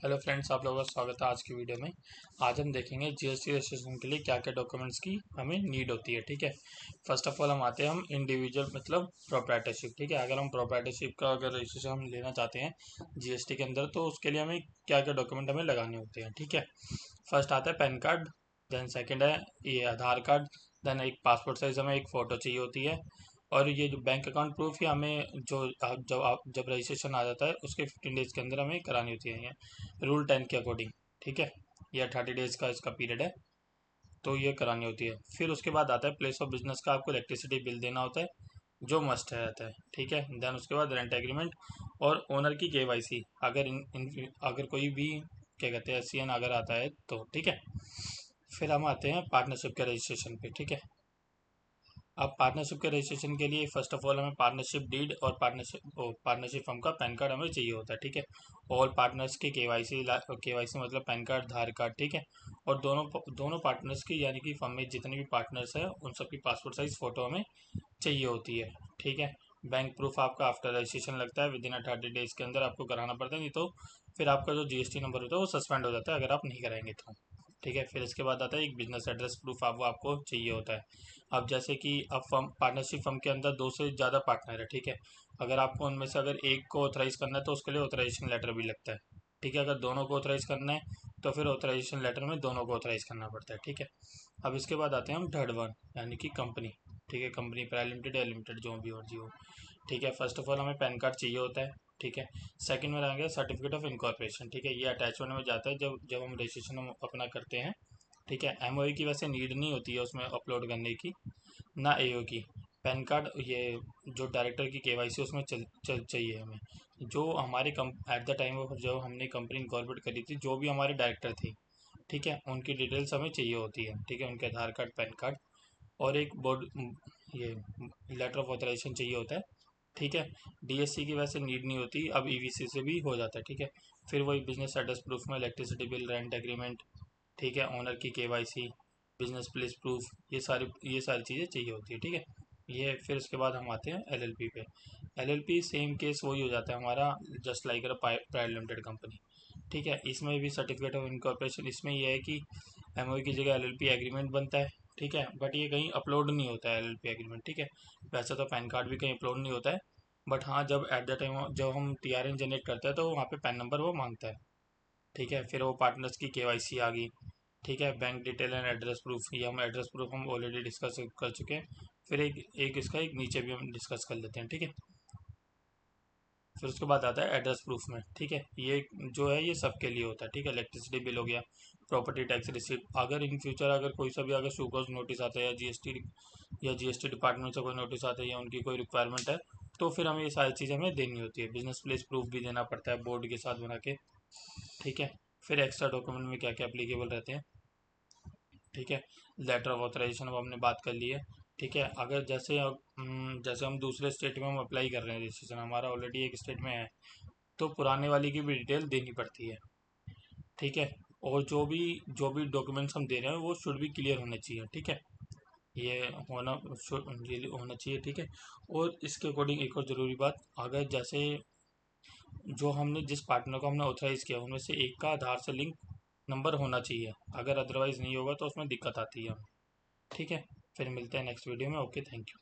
Hello friends, आप लोगों का स्वागत है आज की वीडियो में। आज हम देखेंगे जीएसटी रजिस्ट्रेशन के लिए क्या क्या डॉक्यूमेंट्स की हमें नीड होती है। ठीक है, फर्स्ट ऑफ ऑल हम आते हैं हम इंडिविजुअल मतलब प्रोप्राइटरशिप। ठीक है, अगर हम प्रोप्राइटरशिप का अगर रजिस्ट्रेशन हम लेना चाहते हैं जीएसटी के अंदर तो उसके लिए हमें क्या क्या डॉक्यूमेंट हमें लगाने होते हैं। ठीक है, फर्स्ट आता है पैन कार्ड, देन सेकेंड है ये आधार कार्ड, देन एक पासपोर्ट साइज हमें एक फ़ोटो चाहिए होती है। और ये जो बैंक अकाउंट प्रूफ ही हमें जब रजिस्ट्रेशन आ जाता है उसके 15 डेज के अंदर हमें करानी होती है रूल 10 के अकॉर्डिंग। ठीक है, यह 30 डेज का इसका पीरियड है, तो ये करानी होती है। फिर उसके बाद आता है प्लेस ऑफ बिजनेस का आपको इलेक्ट्रिसिटी बिल देना होता है जो मस्ट है रहता है। ठीक है, देन उसके बाद रेंट एग्रीमेंट और ओनर की केवाईसी अगर अगर कोई भी क्या कहते हैं एससीएन अगर आता है तो। ठीक है, फिर हम आते हैं पार्टनरशिप के रजिस्ट्रेशन पे। ठीक है, अब पार्टनरशिप के रजिस्ट्रेशन के लिए फर्स्ट ऑफ ऑल हमें पार्टनरशिप डीड और पार्टनरशिप फर्म का पैन कार्ड हमें चाहिए होता है। ठीक है, ऑल पार्टनर्स की केवाईसी मतलब पैन कार्ड आधार कार्ड। ठीक है, और दोनों दोनों पार्टनर्स की यानी कि फर्म में जितने भी पार्टनर्स हैं उन सबकी पासपोर्ट साइज फ़ोटो हमें चाहिए होती है। ठीक है, बैंक प्रूफ आपका आफ्टर रजिस्ट्रेशन लगता है, विद इन 30 डेज के अंदर आपको कराना पड़ता है, नहीं तो फिर आपका जो जीएसटी नंबर होता है वो सस्पेंड हो जाता है अगर आप नहीं कराएंगे तो। ठीक है, फिर इसके बाद आता है एक बिजनेस एड्रेस प्रूफ आपको चाहिए होता है। अब जैसे कि अब फर्म पार्टनरशिप फर्म के अंदर दो से ज़्यादा पार्टनर है। ठीक है, अगर आपको उनमें से अगर एक को ऑथराइज करना है तो उसके लिए ऑथराइजेशन लेटर भी लगता है। ठीक है, अगर दोनों को ऑथराइज करना है तो फिर ऑथराइजेशन लेटर में दोनों को ऑथराइज करना पड़ता है। ठीक है, अब इसके बाद आते हैं हम थर्ड वन यानी कि कंपनी। ठीक है, कंपनी प्राइवेट लिमिटेड या लिमिटेड जो भी और जी हो। ठीक है, फर्स्ट ऑफ ऑल हमें पैन कार्ड चाहिए होता है। ठीक है, सेकंड में आ गया सर्टिफिकेट ऑफ इनकॉर्पोरेशन। ठीक है, ये अटैचमेंट में जाता है जब जब हम रजिस्ट्रेशन हम अपना करते हैं। ठीक है, एमओई की वैसे नीड नहीं होती है उसमें अपलोड करने की, ना एओ की। पैन कार्ड ये जो डायरेक्टर की केवाईसी उसमें चाहिए हमें। जो हमारे कम एट द टाइम ऑफ जब हमने कंपनी इनकॉर्पोरेट करी थी जो भी हमारे डायरेक्टर थे, ठीक है, उनकी डिटेल्स हमें चाहिए होती है। ठीक है, उनके आधार कार्ड पैन कार्ड और एक बोर्ड ये लेटर ऑफ ऑथराइजेशन चाहिए होता है। ठीक है, डीएससी की वैसे नीड नहीं होती, अब ईवीसी से भी हो जाता है। ठीक है, फिर वही बिजनेस एड्रेस प्रूफ में इलेक्ट्रिसिटी बिल, रेंट एग्रीमेंट, ठीक है, ओनर की केवाईसी, बिजनेस प्लेस प्रूफ, ये सारी चीज़ें चाहिए होती है। ठीक है, ये फिर उसके बाद हम आते हैं एलएलपी पे। एलएलपी सेम केस वही हो जाता है हमारा, just like a private limited company. ठीक है, इसमें भी सर्टिफिकेट ऑफ इनकॉर्पोरेशन, इसमें यह है कि एमओई की जगह एलएलपी एग्रीमेंट बनता है। ठीक है, बट ये कहीं अपलोड नहीं होता है एलएलपी एग्रीमेंट। ठीक है, वैसे तो पैन कार्ड भी कहीं अपलोड नहीं होता है, बट हाँ जब एट द टाइम जब हम टीआरएन जनरेट करते हैं तो वहाँ पे पैन नंबर वो मांगता है। ठीक है, फिर वो पार्टनर्स की केवाईसी आ गई। ठीक है, bank detail and address proof, ये हम एड्रेस प्रूफ हम ऑलरेडी डिस्कस कर चुके हैं। फिर एक एक इसका एक नीचे भी हम डिस्कस कर लेते हैं। ठीक है, फिर उसके बाद आता है एड्रेस प्रूफ में। ठीक है, ये जो है ये सबके लिए होता है। ठीक है, इलेक्ट्रिसिटी बिल हो गया, प्रॉपर्टी टैक्स रिसिप्ट, अगर इन फ्यूचर अगर कोई सा भी अगर सुकोज नोटिस आता है या जीएसटी डिपार्टमेंट से कोई नोटिस आता है या उनकी कोई रिक्वायरमेंट है तो फिर हमें ये सारी चीज़ें हमें देनी होती है। बिजनेस प्लेस प्रूफ भी देना पड़ता है बोर्ड के साथ बना के। ठीक है, फिर एक्स्ट्रा डॉक्यूमेंट में क्या क्या अप्लीकेबल रहते हैं। ठीक है, लेटर ऑफ ऑथराइजेशन अब हमने बात कर ली है। ठीक है, अगर जैसे हम दूसरे स्टेट में हम अप्लाई कर रहे हैं, रजिस्ट्रेशन हमारा ऑलरेडी एक स्टेट में है तो पुराने वाली की भी डिटेल देनी पड़ती है। ठीक है, और जो भी डॉक्यूमेंट्स हम दे रहे हैं वो शुड भी क्लियर होने चाहिए। ठीक है, ये ये होना चाहिए। ठीक है, और इसके अकॉर्डिंग एक और ज़रूरी बात, अगर जैसे जो हमने जिस पार्टनर को हमने ऑथराइज़ किया उनमें से एक का आधार से लिंक नंबर होना चाहिए, अगर अदरवाइज़ नहीं होगा तो उसमें दिक्कत आती है। ठीक है, फिर मिलते हैं नेक्स्ट वीडियो में। Okay, thank you.